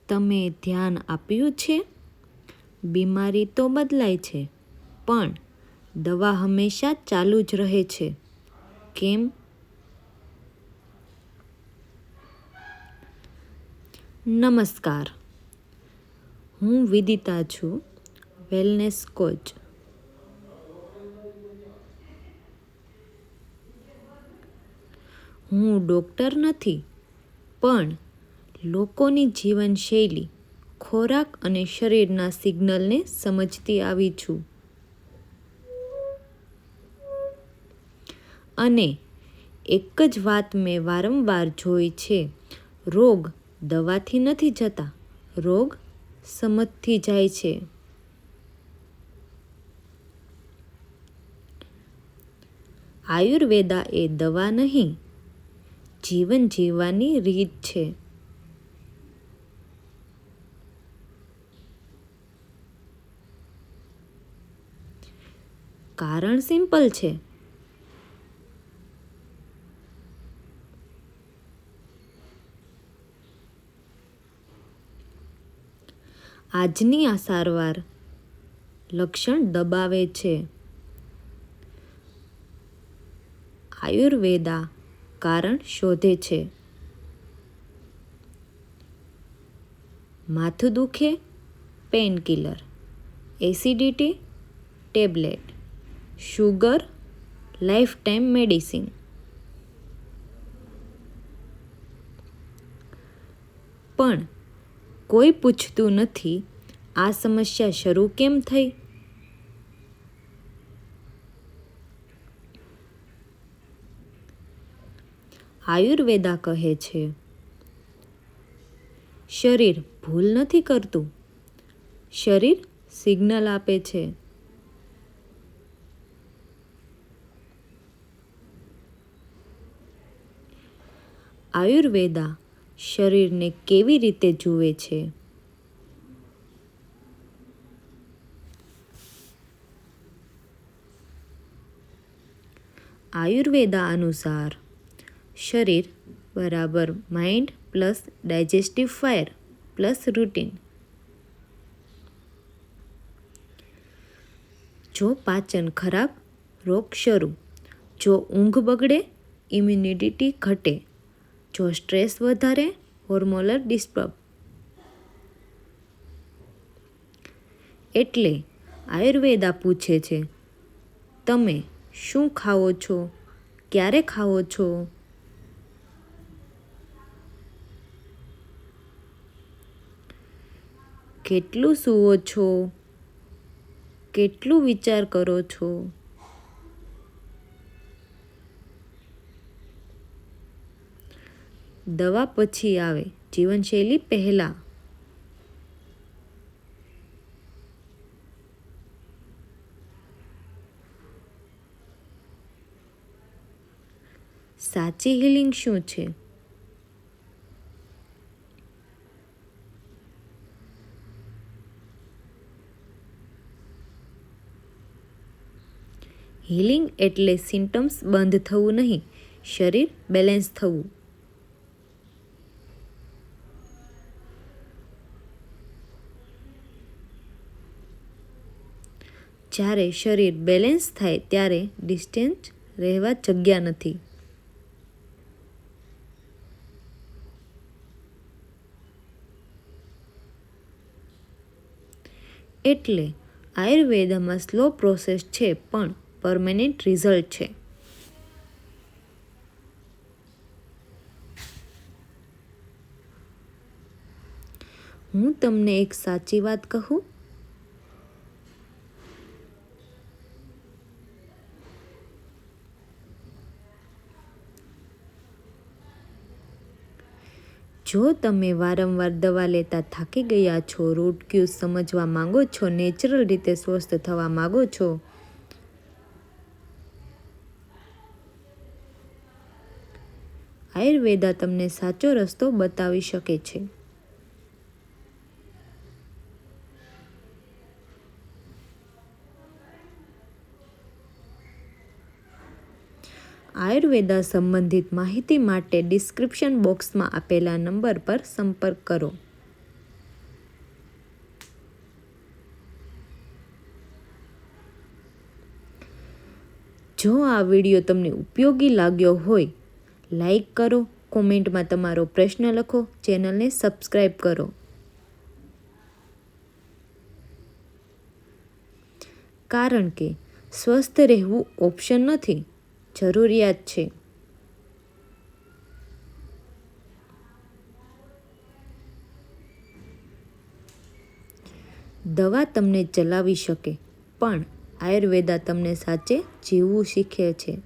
તમે ધ્યાન આપ્યું છે? બીમારી તો બદલાય છે, પણ દવા હંમેશા ચાલુ જ રહે છે. કેમ? નમસ્કાર, હું વિદિતા છું, વેલનેસ કોચ. હું ડૉક્ટર નથી, પણ લોકોની જીવનશૈલી, ખોરાક અને શરીરના સિગ્નલને સમજતી આવી છું. અને એક જ વાત મેં વારંવાર જોઈ છે, રોગ દવાથી નથી જતા, રોગ સમજથી જાય છે. આયુર્વેદા એ દવા નહીં, જીવન જીવવાની રીત છે. કારણ સિમ્પલ છે. આજની આ સારવાર લક્ષણ દબાવે છે. આયુર્વેદા કારણ શોધે છે. માથું દુખે, painkiller. Acidity, tablet. Sugar, life time medicine. પણ કોઈ પૂછતું નથી, આ સમસ્યા શરૂ કેમ થઈ? આયુર્વેદા કહે છે, શરીર ભૂલ નથી કરતું, શરીર સિગ્નલ આપે છે. આયુર્વેદા શરીરને કેવી રીતે જુએ છે? આયુર્વેદા અનુસાર શરીર બરાબર mind plus digestive fire plus routine. જો પાચન ખરાબ, રોગ શરૂ. જો ઊંઘ બગડે, ઇમ્યુનિટી ઘટે. જો સ્ટ્રેસ વધારે, હોર્મોનલ ડિસ્ટર્બ. એટલે આયુર્વેદા પૂછે છે, તમે શું ખાઓ છો? ક્યારે ખાઓ છો? કેટલું સૂવો છો? કેટલું વિચાર કરો છો? દવા પછી આવે, જીવનશૈલી પહેલા. સાચી હિલિંગ શું છે? હિલિંગ એટલે સિમ્ટમ્સ બંધ થવું નહીં, શરીર બેલેન્સ થવું. જ્યારે શરીર બેલેન્સ થાય ત્યારે ડિસ્ટન્સ રહેવા જગ્યા નથી. એટલે આયુર્વેદમાં સ્લો પ્રોસેસ છે, પણ પરમેનન્ટ રિઝલ્ટ છે. હું તમને એક સાચી વાત કહું? જો તમે વારંવાર દવા લેતા થાકી ગયા છો, રૂટ ક્યુઝ સમજવા માંગો છો, નેચરલ રીતે સ્વસ્થ થવા માંગો છો, આયુર્વેદા તમને સાચો રસ્તો બતાવી શકે છે. આયુર્વેદા સંબંધિત માહિતી માટે ડિસ્ક્રિપ્શન બોક્સમાં આપેલા નંબર પર સંપર્ક કરો. જો આ વિડીયો તમને ઉપયોગી લાગ્યો હોય, લાઈક કરો, કોમેન્ટમાં તમારો પ્રશ્ન લખો, ચેનલને સબસ્ક્રાઈબ કરો. કારણ કે સ્વસ્થ રહેવું ઓપ્શન નથી, જરૂરિયાત છે. દવા તમને ચલાવી શકે, પણ આયુર્વેદા તમને સાચે જીવવું શીખે છે.